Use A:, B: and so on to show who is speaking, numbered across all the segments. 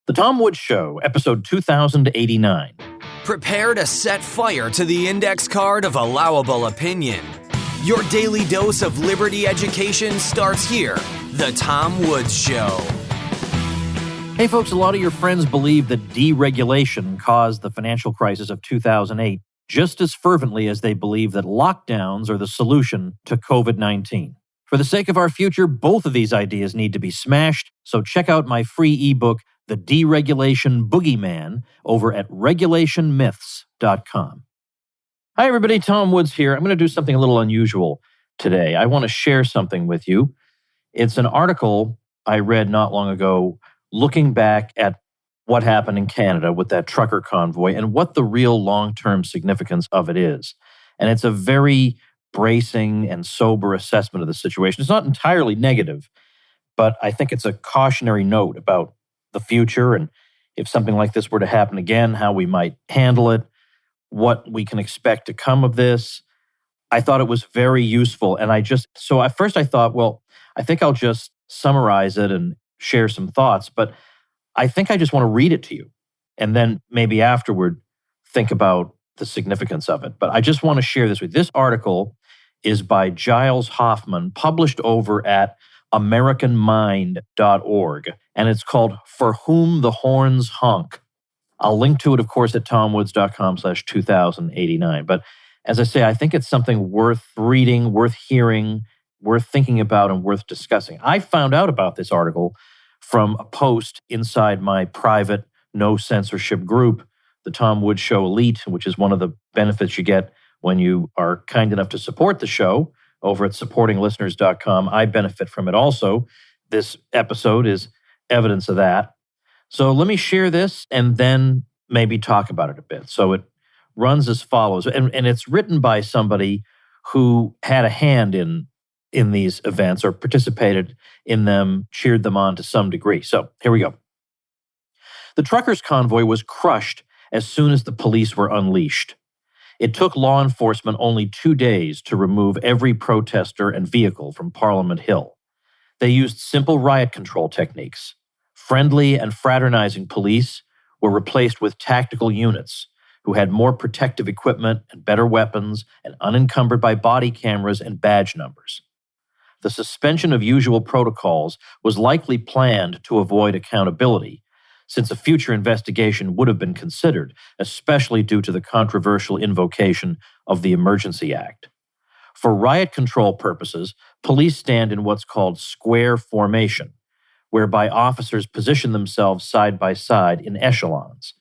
A: The Tom Woods Show, episode 2089.
B: Prepare to set fire to the index card of allowable opinion. Your daily dose of liberty education starts here. The Tom Woods Show.
A: Hey folks, a lot of your friends believe that deregulation caused the financial crisis of 2008 just as fervently as they believe that lockdowns are the solution to COVID-19. For the sake of our future, both of these ideas need to be smashed, so check out my free ebook, The Deregulation Boogeyman, over at regulationmyths.com. Hi everybody, Tom Woods here. I'm going to do something a little unusual today. I want to share something with you. It's an article I read not long ago looking back at what happened in Canada with that trucker convoy and what the real long-term significance of it is. And it's a very bracing and sober assessment of the situation. It's not entirely negative, but I think it's a cautionary note about the future and if something like this were to happen again, how we might handle it, what we can expect to come of this. I thought it was very useful. And so at first I thought, well, I think I'll just summarize it and share some thoughts, but I think I just want to read it to you and then maybe afterward think about the significance of it. But I just want to share this with you. This article is by Giles Hoffman, published over at AmericanMind.org, and it's called For Whom the Horns Honk. I'll link to it, of course, at tomwoods.com/2089. But as I say, I think it's something worth reading, worth hearing, worth thinking about, and worth discussing. I found out about this article from a post inside my private no censorship group, the Tom Woods Show Elite, which is one of the benefits you get when you are kind enough to support the show over at supportinglisteners.com. I benefit from it also. This episode is evidence of that. So let me share this and then maybe talk about it a bit. So it runs as follows, and it's written by somebody who had a hand in these events or participated in them, cheered them on to some degree. So here we go. The truckers' convoy was crushed as soon as the police were unleashed. It took law enforcement only 2 days to remove every protester and vehicle from Parliament Hill. They used simple riot control techniques. Friendly and fraternizing police were replaced with tactical units who had more protective equipment and better weapons and unencumbered by body cameras and badge numbers. The suspension of usual protocols was likely planned to avoid accountability, since a future investigation would have been considered, especially due to the controversial invocation of the Emergency Act. For riot control purposes, police stand in what's called square formation, whereby officers position themselves side by side in echelons.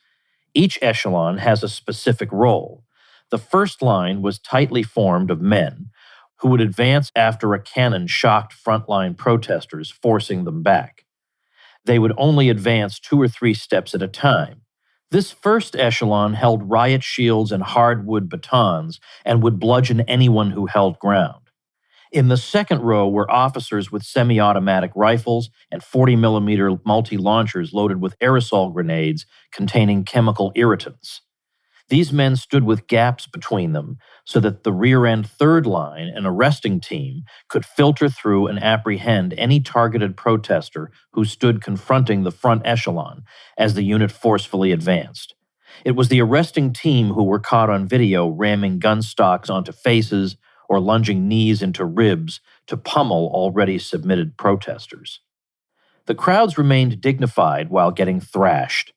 A: Each echelon has a specific role. The first line was tightly formed of men who would advance after a cannon shocked frontline protesters, forcing them back. They would only advance 2 or 3 steps at a time. This first echelon held riot shields and hardwood batons and would bludgeon anyone who held ground. In the second row were officers with semi-automatic rifles and 40mm multi-launchers loaded with aerosol grenades containing chemical irritants. These men stood with gaps between them so that the rear-end third line, an arresting team, could filter through and apprehend any targeted protester who stood confronting the front echelon as the unit forcefully advanced. It was the arresting team who were caught on video ramming gun stocks onto faces or lunging knees into ribs to pummel already submitted protesters. The crowds remained dignified while getting thrashed.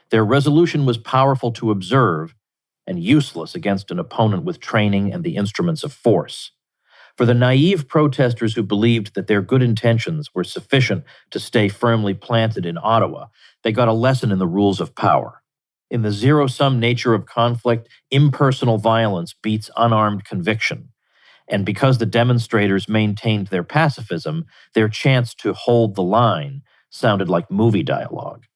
A: Their resolution was powerful to observe and useless against an opponent with training and the instruments of force. For the naive protesters who believed that their good intentions were sufficient to stay firmly planted in Ottawa, they got a lesson in the rules of power. In the zero-sum nature of conflict, impersonal violence beats unarmed conviction. And because the demonstrators maintained their pacifism, their chance to hold the line sounded like movie dialogue.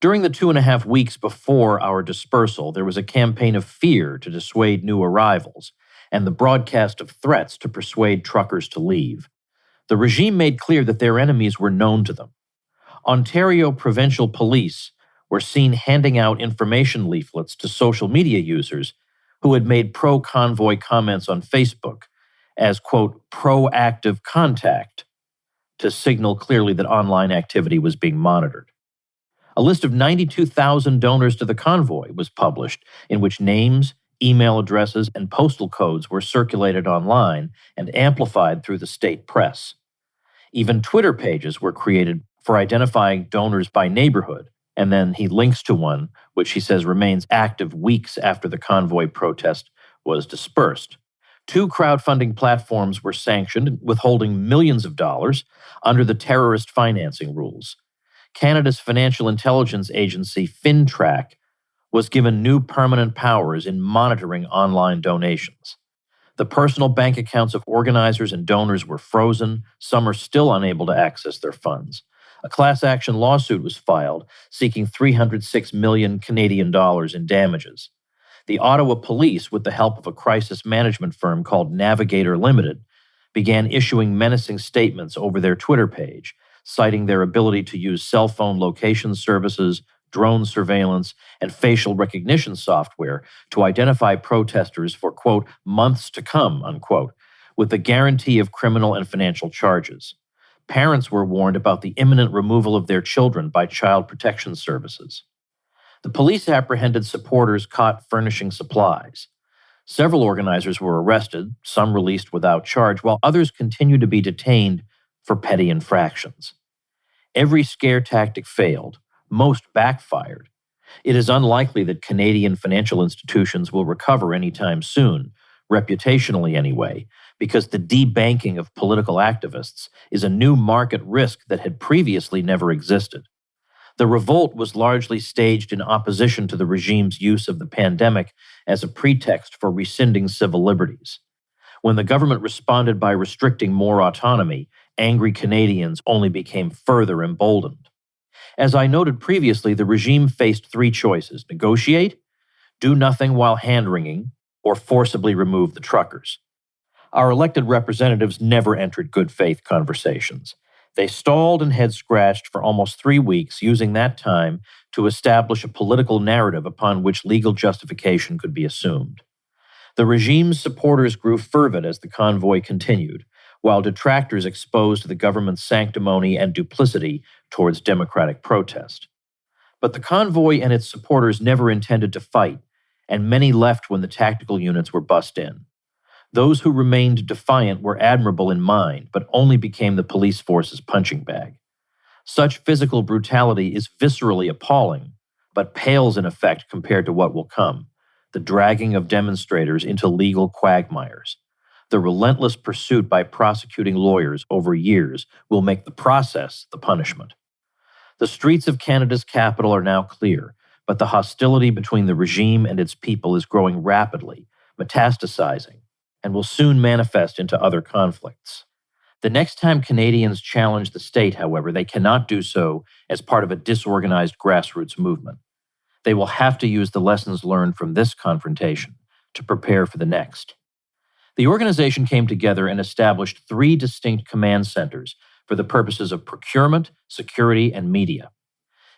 A: During the 2.5 weeks before our dispersal, there was a campaign of fear to dissuade new arrivals, and the broadcast of threats to persuade truckers to leave. The regime made clear that their enemies were known to them. Ontario provincial police were seen handing out information leaflets to social media users who had made pro-convoy comments on Facebook as, quote, proactive contact, to signal clearly that online activity was being monitored. A list of 92,000 donors to the Convoy was published, in which names, email addresses, and postal codes were circulated online and amplified through the state press. Even Twitter pages were created for identifying donors by neighborhood, and then he links to one, which he says remains active weeks after the Convoy protest was dispersed. 2 crowdfunding platforms were sanctioned, withholding millions of dollars under the terrorist financing rules. Canada's financial intelligence agency, FinTrack, was given new permanent powers in monitoring online donations. The personal bank accounts of organizers and donors were frozen. Some are still unable to access their funds. A class action lawsuit was filed seeking 306 million Canadian dollars in damages. The Ottawa Police, with the help of a crisis management firm called Navigator Limited, began issuing menacing statements over their Twitter page, citing their ability to use cell phone location services, drone surveillance, and facial recognition software to identify protesters for, quote, months to come, unquote, with the guarantee of criminal and financial charges. Parents were warned about the imminent removal of their children by child protection services. The police apprehended supporters caught furnishing supplies. Several organizers were arrested, some released without charge, while others continued to be detained for petty infractions. Every scare tactic failed. Most backfired. It is unlikely that Canadian financial institutions will recover anytime soon, reputationally anyway, because the debanking of political activists is a new market risk that had previously never existed. The revolt was largely staged in opposition to the regime's use of the pandemic as a pretext for rescinding civil liberties. When the government responded by restricting more autonomy, angry Canadians only became further emboldened. As I noted previously, the regime faced 3 choices: negotiate, do nothing while hand-wringing, or forcibly remove the truckers. Our elected representatives never entered good faith conversations. They stalled and head-scratched for almost 3 weeks, using that time to establish a political narrative upon which legal justification could be assumed. The regime's supporters grew fervid as the convoy continued, while detractors exposed the government's sanctimony and duplicity towards democratic protest. But the convoy and its supporters never intended to fight, and many left when the tactical units were bussed in. Those who remained defiant were admirable in mind, but only became the police force's punching bag. Such physical brutality is viscerally appalling, but pales in effect compared to what will come: the dragging of demonstrators into legal quagmires. The relentless pursuit by prosecuting lawyers over years will make the process the punishment. The streets of Canada's capital are now clear, but the hostility between the regime and its people is growing rapidly, metastasizing, and will soon manifest into other conflicts. The next time Canadians challenge the state, however, they cannot do so as part of a disorganized grassroots movement. They will have to use the lessons learned from this confrontation to prepare for the next. The organization came together and established 3 distinct command centers for the purposes of procurement, security, and media.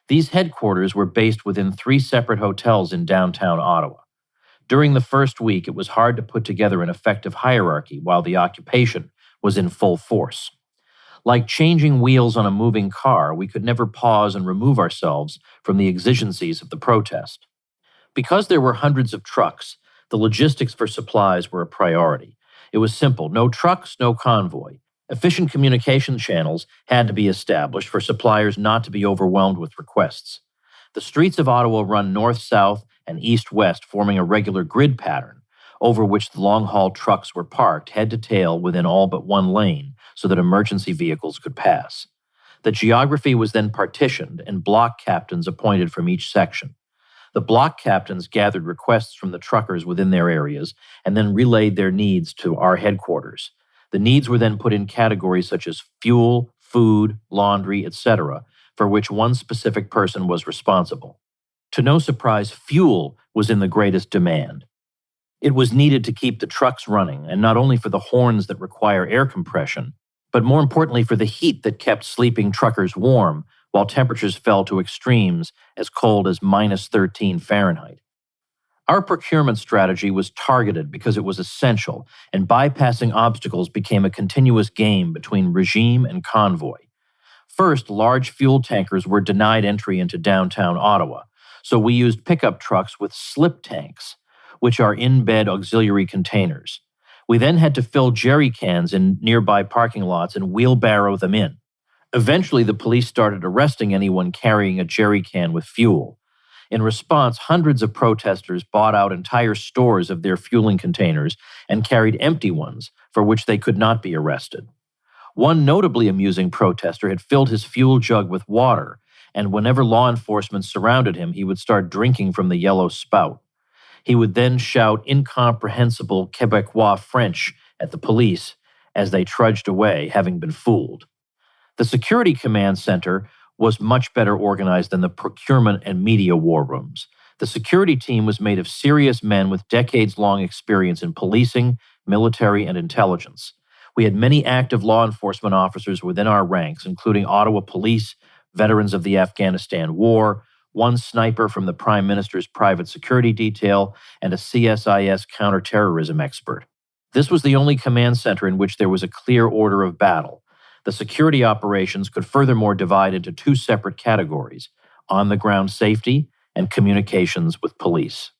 A: These headquarters were based within 3 separate hotels in downtown Ottawa. During the first week, it was hard to put together an effective hierarchy while the occupation was in full force. Like changing wheels on a moving car, we could never pause and remove ourselves from the exigencies of the protest. Because there were hundreds of trucks, the logistics for supplies were a priority. It was simple: no trucks, no convoy. Efficient communication channels had to be established for suppliers not to be overwhelmed with requests. The streets of Ottawa run north-south and east-west, forming a regular grid pattern, over which the long-haul trucks were parked head to tail within all but one lane so that emergency vehicles could pass. The geography was then partitioned and block captains appointed from each section. The block captains gathered requests from the truckers within their areas and then relayed their needs to our headquarters. The needs were then put in categories such as fuel, food, laundry, etc., for which one specific person was responsible. To no surprise, fuel was in the greatest demand. It was needed to keep the trucks running, and not only for the horns that require air compression, but more importantly for the heat that kept sleeping truckers warm while temperatures fell to extremes as cold as -13 Fahrenheit. Our procurement strategy was targeted because it was essential, and bypassing obstacles became a continuous game between regime and convoy. First, large fuel tankers were denied entry into downtown Ottawa, so we used pickup trucks with slip tanks, which are in-bed auxiliary containers. We then had to fill jerry cans in nearby parking lots and wheelbarrow them in. Eventually, the police started arresting anyone carrying a jerry can with fuel. In response, hundreds of protesters bought out entire stores of their fueling containers and carried empty ones for which they could not be arrested. One notably amusing protester had filled his fuel jug with water, and whenever law enforcement surrounded him, he would start drinking from the yellow spout. He would then shout incomprehensible Quebecois French at the police as they trudged away, having been fooled. The Security Command Center was much better organized than the procurement and media war rooms. The security team was made of serious men with decades-long experience in policing, military, and intelligence. We had many active law enforcement officers within our ranks, including Ottawa Police, veterans of the Afghanistan War, one sniper from the Prime Minister's private security detail, and a CSIS counterterrorism expert. This was the only command center in which there was a clear order of battle. The security operations could furthermore divide into two separate categories: on-the-ground safety and communications with police.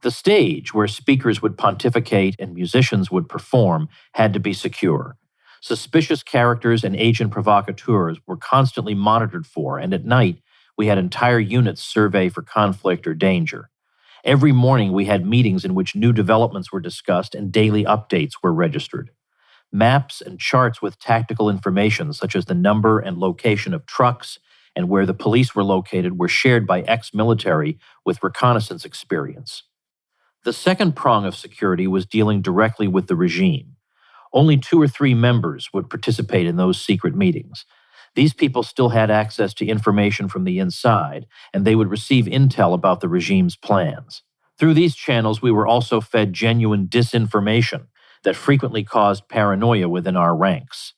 A: The stage, where speakers would pontificate and musicians would perform, had to be secure. Suspicious characters and agent provocateurs were constantly monitored for, and at night, we had entire units survey for conflict or danger. Every morning, we had meetings in which new developments were discussed and daily updates were registered. Maps and charts with tactical information, such as the number and location of trucks and where the police were located, were shared by ex-military with reconnaissance experience. The second prong of security was dealing directly with the regime. Only 2 or 3 members would participate in those secret meetings. These people still had access to information from the inside, and they would receive intel about the regime's plans. Through these channels, we were also fed genuine disinformation that frequently caused paranoia within our ranks.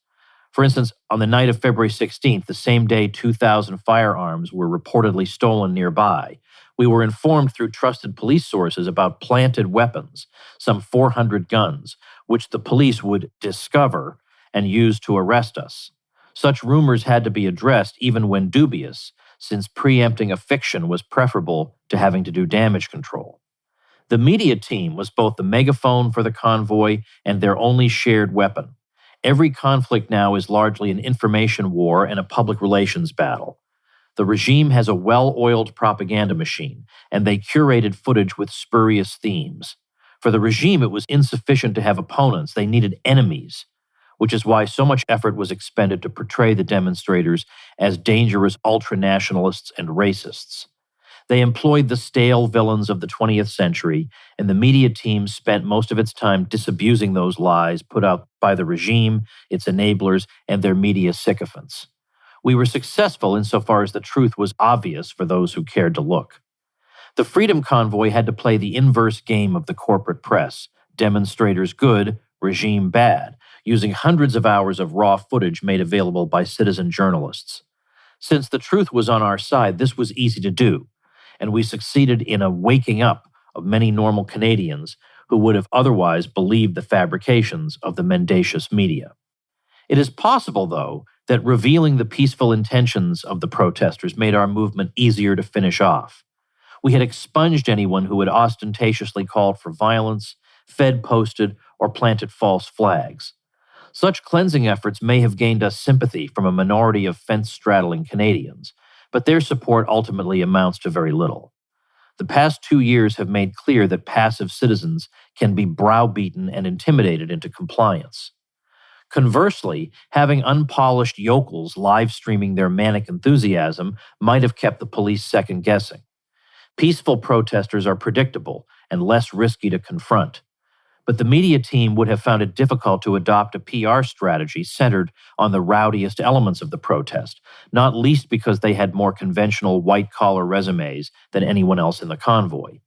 A: For instance, on the night of February 16th, the same day 2,000 firearms were reportedly stolen nearby, we were informed through trusted police sources about planted weapons, some 400 guns, which the police would discover and use to arrest us. Such rumors had to be addressed even when dubious, since preempting a fiction was preferable to having to do damage control. The media team was both the megaphone for the convoy and their only shared weapon. Every conflict now is largely an information war and a public relations battle. The regime has a well-oiled propaganda machine, and they curated footage with spurious themes. For the regime, it was insufficient to have opponents. They needed enemies, which is why so much effort was expended to portray the demonstrators as dangerous ultranationalists and racists. They employed the stale villains of the 20th century, and the media team spent most of its time disabusing those lies put out by the regime, its enablers, and their media sycophants. We were successful insofar as the truth was obvious for those who cared to look. The Freedom Convoy had to play the inverse game of the corporate press: demonstrators good, regime bad, using hundreds of hours of raw footage made available by citizen journalists. Since the truth was on our side, this was easy to do, and we succeeded in a waking up of many normal Canadians who would have otherwise believed the fabrications of the mendacious media. It is possible, though, that revealing the peaceful intentions of the protesters made our movement easier to finish off. We had expunged anyone who had ostentatiously called for violence, posted, or planted false flags. Such cleansing efforts may have gained us sympathy from a minority of fence-straddling Canadians, but their support ultimately amounts to very little. The past 2 years have made clear that passive citizens can be browbeaten and intimidated into compliance. Conversely, having unpolished yokels live-streaming their manic enthusiasm might have kept the police second-guessing. Peaceful protesters are predictable and less risky to confront. But the media team would have found it difficult to adopt a PR strategy centered on the rowdiest elements of the protest, not least because they had more conventional white-collar resumes than anyone else in the convoy.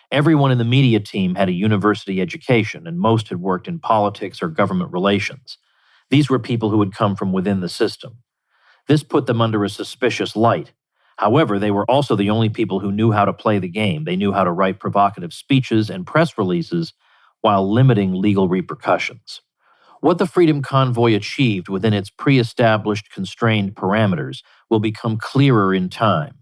A: Everyone in the media team had a university education, and most had worked in politics or government relations. These were people who had come from within the system. This put them under a suspicious light. However, they were also the only people who knew how to play the game. They knew how to write provocative speeches and press releases while limiting legal repercussions. What the Freedom Convoy achieved within its pre-established constrained parameters will become clearer in time.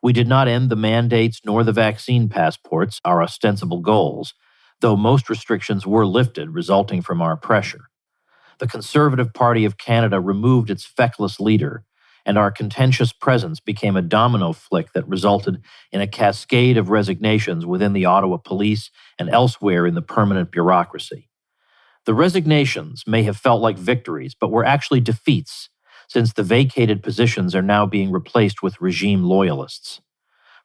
A: We did not end the mandates nor the vaccine passports, our ostensible goals, though most restrictions were lifted resulting from our pressure. The Conservative Party of Canada removed its feckless leader, and our contentious presence became a domino flick that resulted in a cascade of resignations within the Ottawa Police and elsewhere in the permanent bureaucracy. The resignations may have felt like victories, but were actually defeats, since the vacated positions are now being replaced with regime loyalists.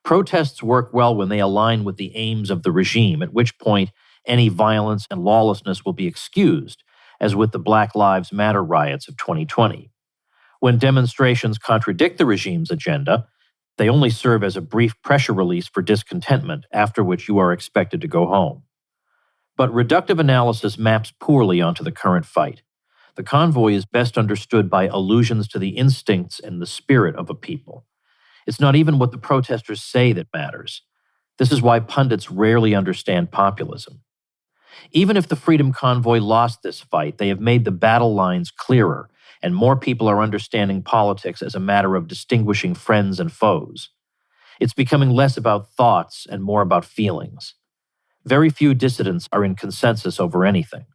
A: Protests work well when they align with the aims of the regime, at which point any violence and lawlessness will be excused, as with the Black Lives Matter riots of 2020. When demonstrations contradict the regime's agenda, they only serve as a brief pressure release for discontentment, after which you are expected to go home. But reductive analysis maps poorly onto the current fight. The convoy is best understood by allusions to the instincts and the spirit of a people. It's not even what the protesters say that matters. This is why pundits rarely understand populism. Even if the Freedom Convoy lost this fight, they have made the battle lines clearer, and more people are understanding politics as a matter of distinguishing friends and foes. It's becoming less about thoughts and more about feelings. Very few dissidents are in consensus over anything.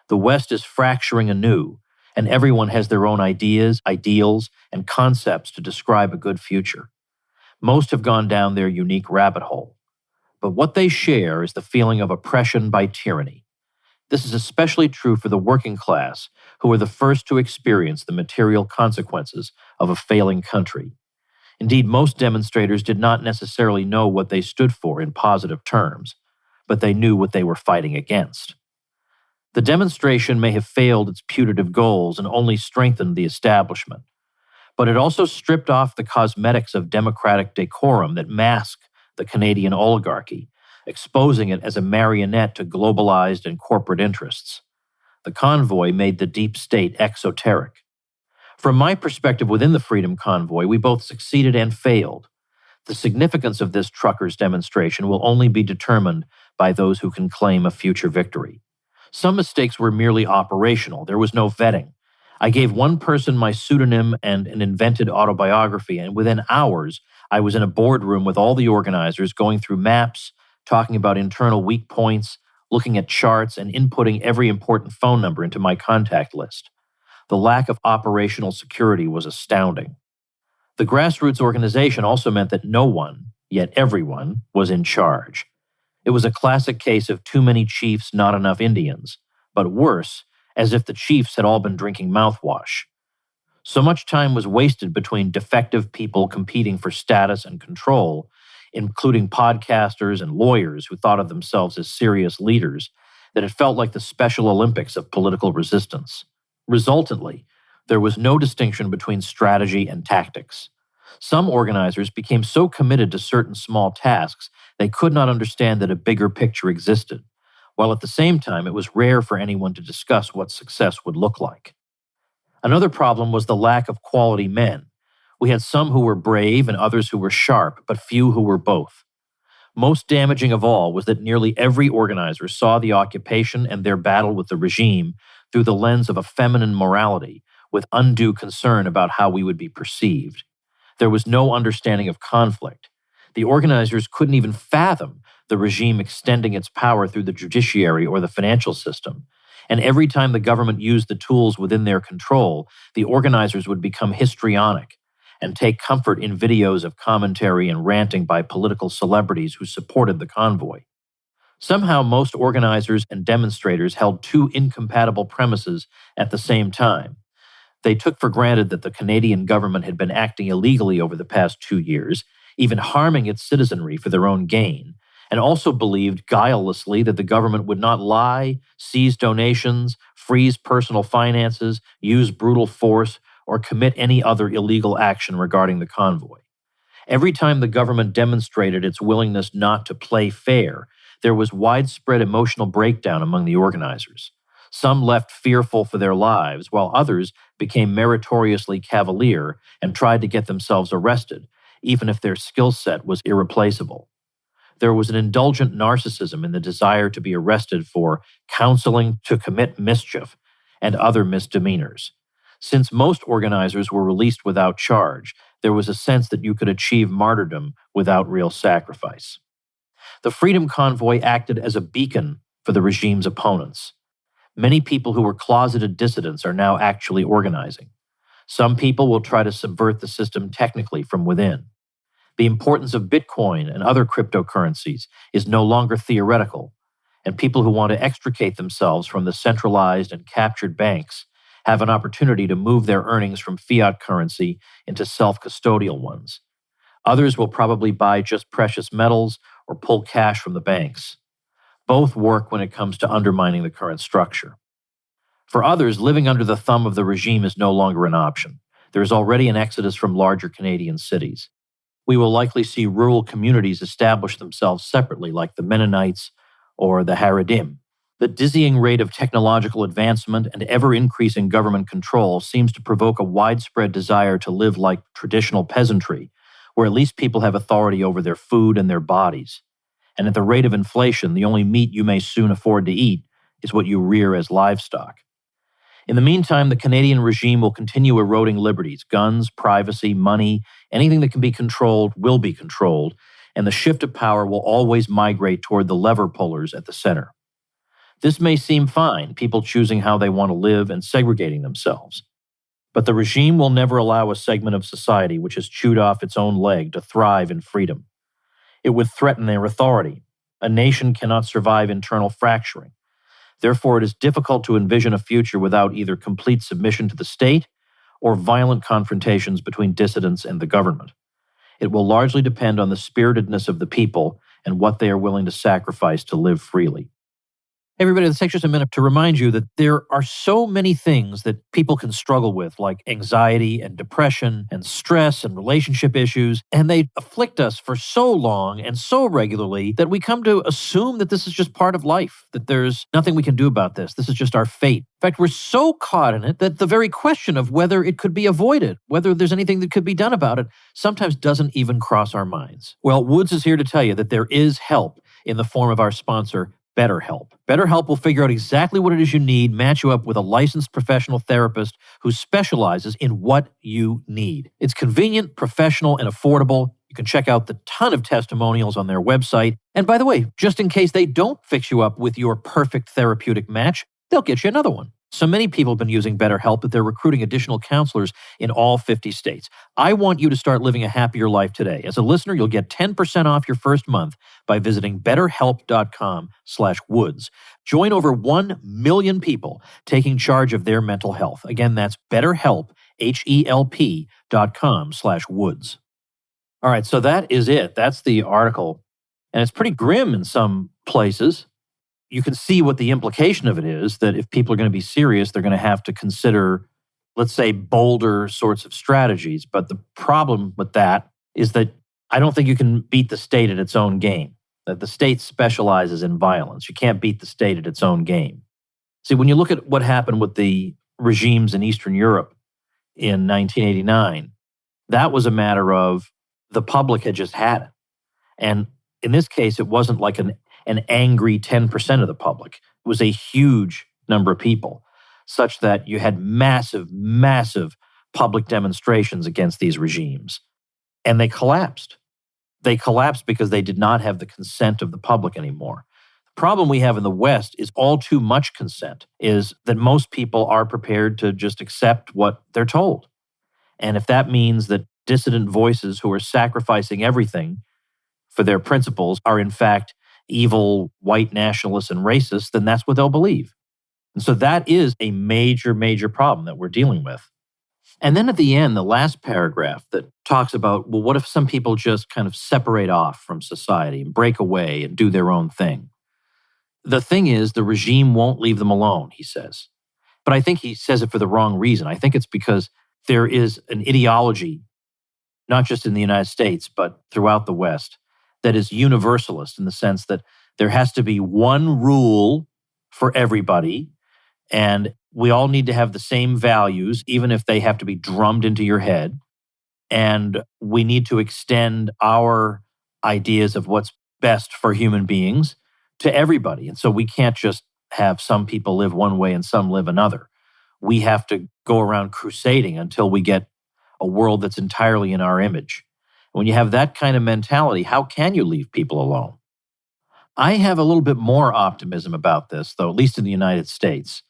A: The West is fracturing anew, and everyone has their own ideas, ideals, and concepts to describe a good future. Most have gone down their unique rabbit hole. But what they share is the feeling of oppression by tyranny. This is especially true for the working class, who are the first to experience the material consequences of a failing country. Indeed, most demonstrators did not necessarily know what they stood for in positive terms, but they knew what they were fighting against. The demonstration may have failed its putative goals and only strengthened the establishment, but it also stripped off the cosmetics of democratic decorum that mask the Canadian oligarchy, exposing it as a marionette to globalized and corporate interests. The convoy made the deep state exoteric. From my perspective within the Freedom Convoy, we both succeeded and failed. The significance of this truckers' demonstration will only be determined by those who can claim a future victory. Some mistakes were merely operational. There was no vetting. I gave one person my pseudonym and an invented autobiography, and within hours, I was in a boardroom with all the organizers going through maps, talking about internal weak points, looking at charts, and inputting every important phone number into my contact list. The lack of operational security was astounding. The grassroots organization also meant that no one, yet everyone, was in charge. It was a classic case of too many chiefs, not enough Indians, but worse, as if the chiefs had all been drinking mouthwash. So much time was wasted between defective people competing for status and control, including podcasters and lawyers who thought of themselves as serious leaders, that it felt like the Special Olympics of political resistance. Resultantly, there was no distinction between strategy and tactics. Some organizers became so committed to certain small tasks they could not understand that a bigger picture existed, while at the same time it was rare for anyone to discuss what success would look like. Another problem was the lack of quality men. We had some who were brave and others who were sharp, but few who were both. Most damaging of all was that nearly every organizer saw the occupation and their battle with the regime through the lens of a feminine morality, with undue concern about how we would be perceived. There was no understanding of conflict. The organizers couldn't even fathom the regime extending its power through the judiciary or the financial system. And every time the government used the tools within their control, the organizers would become histrionic and take comfort in videos of commentary and ranting by political celebrities who supported the convoy. Somehow, most organizers and demonstrators held two incompatible premises at the same time. They took for granted that the Canadian government had been acting illegally over the past 2 years, even harming its citizenry for their own gain, and also believed guilelessly that the government would not lie, seize donations, freeze personal finances, use brutal force, or commit any other illegal action regarding the convoy. Every time the government demonstrated its willingness not to play fair, there was widespread emotional breakdown among the organizers. Some left fearful for their lives, while others became meritoriously cavalier and tried to get themselves arrested, even if their skill set was irreplaceable. There was an indulgent narcissism in the desire to be arrested for counseling to commit mischief, and other misdemeanors. Since most organizers were released without charge, there was a sense that you could achieve martyrdom without real sacrifice. The Freedom Convoy acted as a beacon for the regime's opponents. Many people who were closeted dissidents are now actually organizing. Some people will try to subvert the system technically from within. The importance of Bitcoin and other cryptocurrencies is no longer theoretical, and people who want to extricate themselves from the centralized and captured banks have an opportunity to move their earnings from fiat currency into self-custodial ones. Others will probably buy just precious metals or pull cash from the banks. Both work when it comes to undermining the current structure. For others, living under the thumb of the regime is no longer an option. There is already an exodus from larger Canadian cities. We will likely see rural communities establish themselves separately, like the Mennonites or the Haredim. The dizzying rate of technological advancement and ever-increasing government control seems to provoke a widespread desire to live like traditional peasantry, where at least people have authority over their food and their bodies. And at the rate of inflation, the only meat you may soon afford to eat is what you rear as livestock. In the meantime, the Canadian regime will continue eroding liberties. Guns, privacy, money, anything that can be controlled will be controlled, and the shift of power will always migrate toward the lever pullers at the center. This may seem fine, people choosing how they want to live and segregating themselves. But the regime will never allow a segment of society which has chewed off its own leg to thrive in freedom. It would threaten their authority. A nation cannot survive internal fracturing. Therefore, it is difficult to envision a future without either complete submission to the state or violent confrontations between dissidents and the government. It will largely depend on the spiritedness of the people and what they are willing to sacrifice to live freely. Hey everybody, let's take just a minute to remind you that there are so many things that people can struggle with, like anxiety and depression and stress and relationship issues, and they afflict us for so long and so regularly that we come to assume that this is just part of life, that there's nothing we can do about this. This is just our fate. In fact, we're so caught in it that the very question of whether it could be avoided, whether there's anything that could be done about it, sometimes doesn't even cross our minds. Well, Woods is here to tell you that there is help in the form of our sponsor, BetterHelp. BetterHelp will figure out exactly what it is you need, match you up with a licensed professional therapist who specializes in what you need. It's convenient, professional, and affordable. You can check out the ton of testimonials on their website. And by the way, just in case they don't fix you up with your perfect therapeutic match, they'll get you another one. So many people have been using BetterHelp that they're recruiting additional counselors in all 50 states. I want you to start living a happier life today. As a listener, you'll get 10% off your first month by visiting betterhelp.com/woods. Join over 1 million people taking charge of their mental health. Again, that's BetterHelp, HELP.com/woods. All right, so that is it. That's the article. And it's pretty grim in some places. You can see what the implication of it is, that if people are going to be serious, they're going to have to consider, let's say, bolder sorts of strategies. But the problem with that is that I don't think you can beat the state at its own game, that the state specializes in violence. You can't beat the state at its own game. See, when you look at what happened with the regimes in Eastern Europe in 1989, that was a matter of the public had just had it. And in this case, it wasn't like an angry 10% of the public. It was a huge number of people, such that you had massive, massive public demonstrations against these regimes. And they collapsed. They collapsed because they did not have the consent of the public anymore. The problem we have in the West is all too much consent, is that most people are prepared to just accept what they're told. And if that means that dissident voices who are sacrificing everything for their principles are in fact evil white nationalists and racists, then that's what they'll believe. And so that is a major, major problem that we're dealing with. And then at the end, the last paragraph that talks about, well, what if some people just kind of separate off from society and break away and do their own thing? The thing is, the regime won't leave them alone, he says. But I think he says it for the wrong reason. I think it's because there is an ideology, not just in the United States, but throughout the West, that is universalist in the sense that there has to be one rule for everybody, and we all need to have the same values, even if they have to be drummed into your head. And we need to extend our ideas of what's best for human beings to everybody. And so we can't just have some people live one way and some live another. we have to go around crusading until we get a world that's entirely in our image. When you have that kind of mentality, how can you leave people alone? I have a little bit more optimism about this, though, at least in the United States.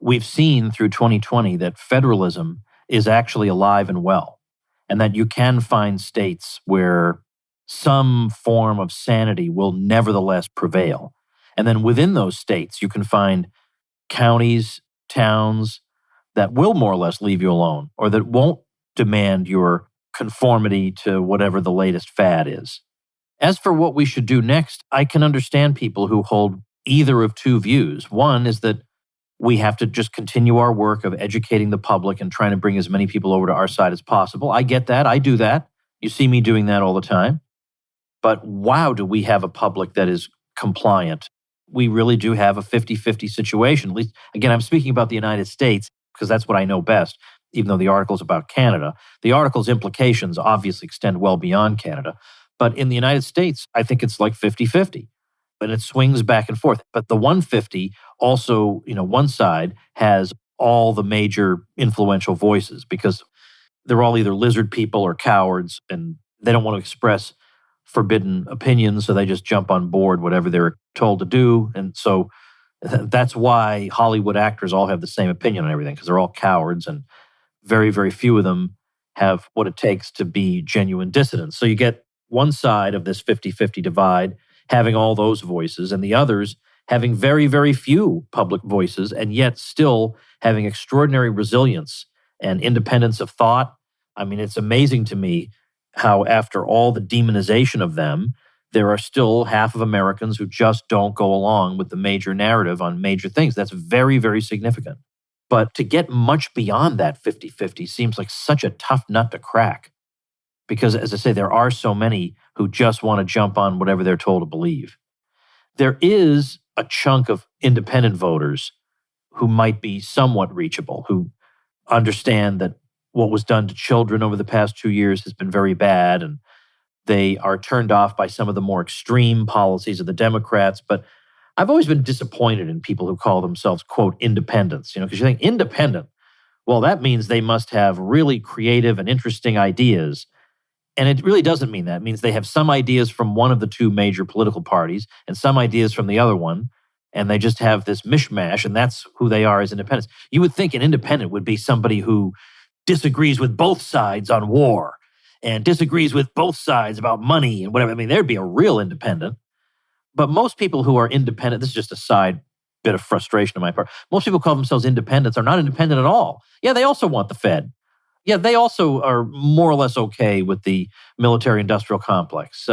A: We've seen through 2020 that federalism is actually alive and well, and that you can find states where some form of sanity will nevertheless prevail. And then within those states, you can find counties, towns that will more or less leave you alone, or that won't demand your conformity to whatever the latest fad is. As for what we should do next, I can understand people who hold either of two views. One is that we have to just continue our work of educating the public and trying to bring as many people over to our side as possible. I get that. I do that. You see me doing that all the time. But wow, do we have a public that is compliant. We really do have a 50-50 situation. At least, again, I'm speaking about the United States because that's what I know best, even though the article's about Canada. The article's implications obviously extend well beyond Canada. But in the United States, I think it's like 50-50. And it swings back and forth. But the 150 also, one side has all the major influential voices because they're all either lizard people or cowards, and they don't want to express forbidden opinions, so they just jump on board whatever they're told to do. And so that's why Hollywood actors all have the same opinion on everything, because they're all cowards, and very, very few of them have what it takes to be genuine dissidents. So you get one side of this 50-50 divide having all those voices, and the others having very, very few public voices, and yet still having extraordinary resilience and independence of thought. I mean, it's amazing to me how after all the demonization of them, there are still half of Americans who just don't go along with the major narrative on major things. That's very, very significant. But to get much beyond that 50-50 seems like such a tough nut to crack. Because, as I say, there are so many who just want to jump on whatever they're told to believe. There is a chunk of independent voters who might be somewhat reachable, who understand that what was done to children over the past 2 years has been very bad, and they are turned off by some of the more extreme policies of the Democrats. But I've always been disappointed in people who call themselves, quote, independents, because you think independent, well, that means they must have really creative and interesting ideas. And it really doesn't mean that. It means they have some ideas from one of the two major political parties and some ideas from the other one, and they just have this mishmash, and that's who they are as independents. You would think an independent would be somebody who disagrees with both sides on war and disagrees with both sides about money and whatever. I mean, there'd be a real independent. But most people who are independent, this is just a side bit of frustration on my part, most people who call themselves independents are not independent at all. Yeah, they also want the Fed. Yeah, they also are more or less okay with the military-industrial complex.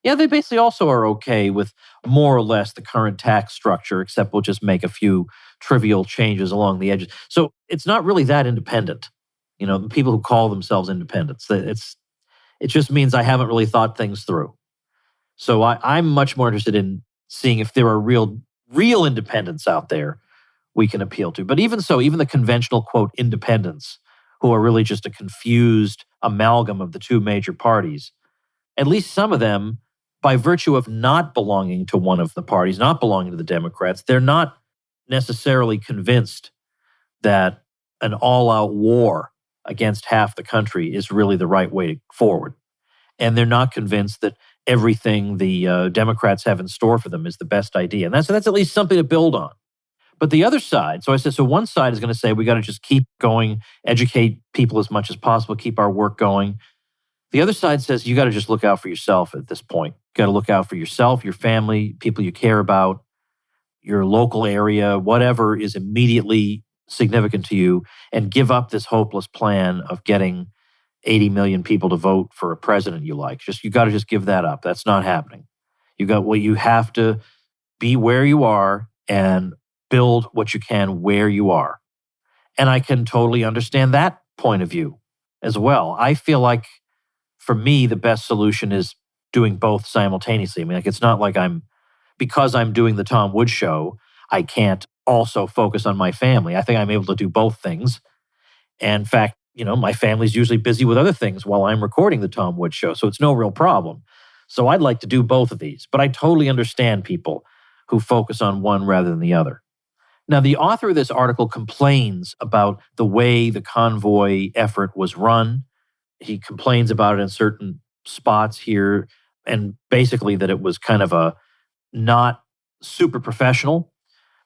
A: Yeah, they basically also are okay with more or less the current tax structure, except we'll just make a few trivial changes along the edges. So it's not really that independent. The people who call themselves independents. It just means I haven't really thought things through. So I'm much more interested in seeing if there are real independents out there we can appeal to. But even so, even the conventional, quote, independents, who are really just a confused amalgam of the two major parties, at least some of them, by virtue of not belonging to one of the parties, not belonging to the Democrats, they're not necessarily convinced that an all-out war against half the country is really the right way forward. And they're not convinced that everything the Democrats have in store for them is the best idea. And that's at least something to build on. But the other side, so I said, so one side is going to say we got to just keep going, educate people as much as possible, keep our work going. The other side says you got to just look out for yourself at this point. You got to look out for yourself, your family, people you care about, your local area, whatever is immediately significant to you, and give up this hopeless plan of getting 80 million people to vote for a president you like. You got to just give that up. That's not happening. You have to be where you are and build what you can where you are. And I can totally understand that point of view as well. I feel like, for me, the best solution is doing both simultaneously. I mean, it's not like because I'm doing the Tom Woods Show, I can't also focus on my family. I think I'm able to do both things. And in fact, my family's usually busy with other things while I'm recording the Tom Woods Show, so it's no real problem. So I'd like to do both of these, but I totally understand people who focus on one rather than the other. Now, the author of this article complains about the way the convoy effort was run. He complains about it in certain spots here, and basically that it was kind of a not super professional.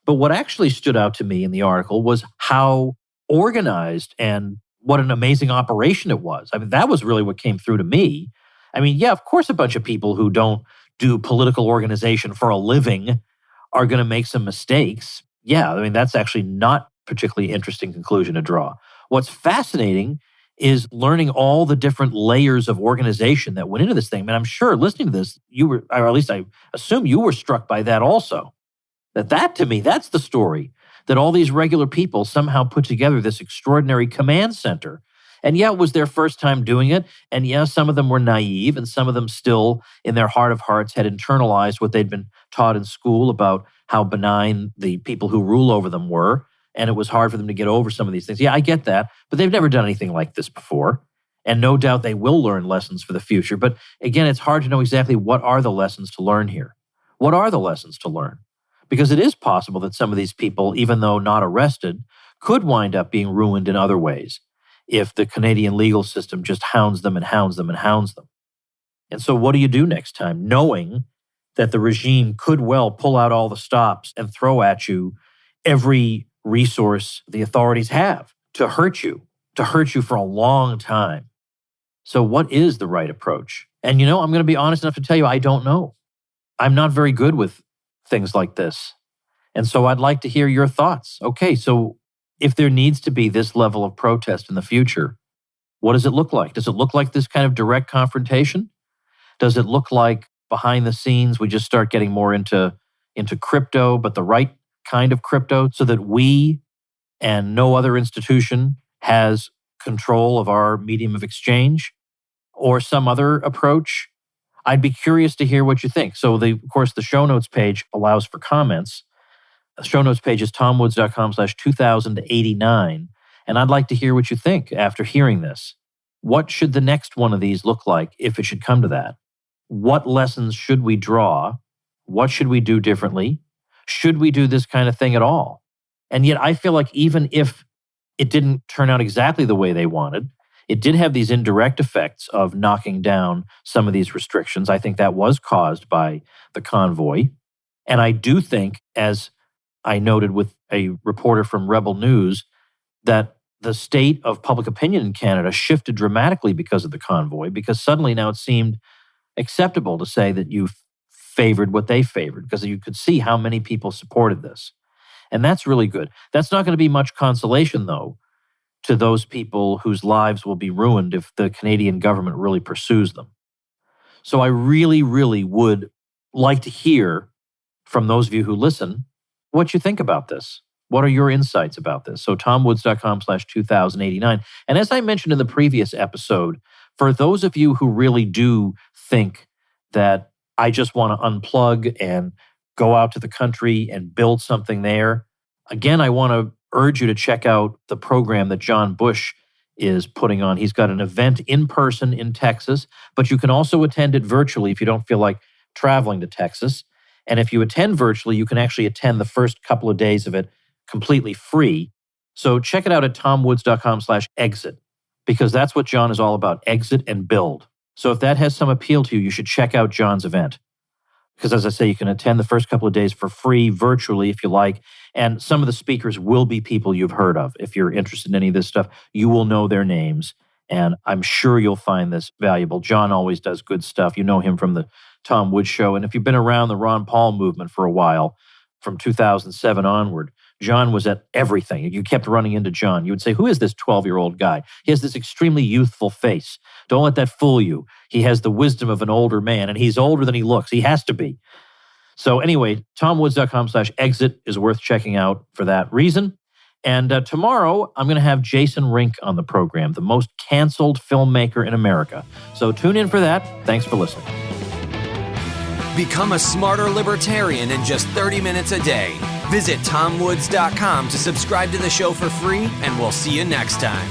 A: But what actually stood out to me in the article was how organized and what an amazing operation it was. I mean, that was really what came through to me. I mean, yeah, of course, a bunch of people who don't do political organization for a living are going to make some mistakes. Yeah, I mean, that's actually not particularly interesting conclusion to draw. What's fascinating is learning all the different layers of organization that went into this thing. I mean, I'm sure listening to this, you were, or at least I assume you were struck by that also. That to me, that's the story, that all these regular people somehow put together this extraordinary command center. And yeah, it was their first time doing it. And yeah, some of them were naive, and some of them still, in their heart of hearts, had internalized what they'd been taught in school about how benign the people who rule over them were. And it was hard for them to get over some of these things. Yeah, I get that. But they've never done anything like this before. And no doubt they will learn lessons for the future. But again, it's hard to know exactly what are the lessons to learn here. What are the lessons to learn? Because it is possible that some of these people, even though not arrested, could wind up being ruined in other ways if the Canadian legal system just hounds them and hounds them and hounds them. And so what do you do next time, knowing that the regime could well pull out all the stops and throw at you every resource the authorities have to hurt you for a long time? So what is the right approach? And I'm going to be honest enough to tell you, I don't know. I'm not very good with things like this. And so I'd like to hear your thoughts. Okay, so if there needs to be this level of protest in the future, what does it look like? Does it look like this kind of direct confrontation? Does it look like behind the scenes we just start getting more into crypto, but the right kind of crypto, so that we and no other institution has control of our medium of exchange, or some other approach? I'd be curious to hear what you think. So, of course, the show notes page allows for comments. The show notes page is tomwoods.com/2089. And I'd like to hear what you think after hearing this. What should the next one of these look like if it should come to that? What lessons should we draw? What should we do differently? Should we do this kind of thing at all? And yet I feel like even if it didn't turn out exactly the way they wanted, it did have these indirect effects of knocking down some of these restrictions. I think that was caused by the convoy. And I do think, as I noted with a reporter from Rebel News, that the state of public opinion in Canada shifted dramatically because of the convoy, because suddenly now it seemed acceptable to say that you favored what they favored, because you could see how many people supported this. And that's really good. That's not going to be much consolation, though, to those people whose lives will be ruined if the Canadian government really pursues them. So I really, really would like to hear from those of you who listen what you think about this. What are your insights about this? So tomwoods.com/2089. And as I mentioned in the previous episode, for those of you who really do think that I just want to unplug and go out to the country and build something there, again, I want to urge you to check out the program that John Bush is putting on. He's got an event in person in Texas, but you can also attend it virtually if you don't feel like traveling to Texas. And if you attend virtually, you can actually attend the first couple of days of it completely free. So check it out at tomwoods.com/exit, because that's what John is all about, exit and build. So if that has some appeal to you, you should check out John's event. Because as I say, you can attend the first couple of days for free virtually if you like. And some of the speakers will be people you've heard of. If you're interested in any of this stuff, you will know their names. And I'm sure you'll find this valuable. John always does good stuff. You know him from the Tom Woods Show. And if you've been around the Ron Paul movement for a while, from 2007 onward, John was at everything. You kept running into John. You would say, who is this 12-year-old guy? He has this extremely youthful face. Don't let that fool you. He has the wisdom of an older man, and he's older than he looks. He has to be. So anyway, tomwoods.com/exit is worth checking out for that reason. And tomorrow, I'm going to have Jason Rink on the program, the most canceled filmmaker in America. So tune in for that. Thanks for listening.
B: Become a smarter libertarian in just 30 minutes a day. Visit tomwoods.com to subscribe to the show for free, and we'll see you next time.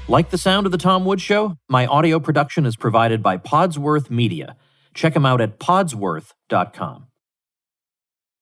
A: Like the sound of The Tom Woods Show? My audio production is provided by Podsworth Media. Check them out at podsworth.com.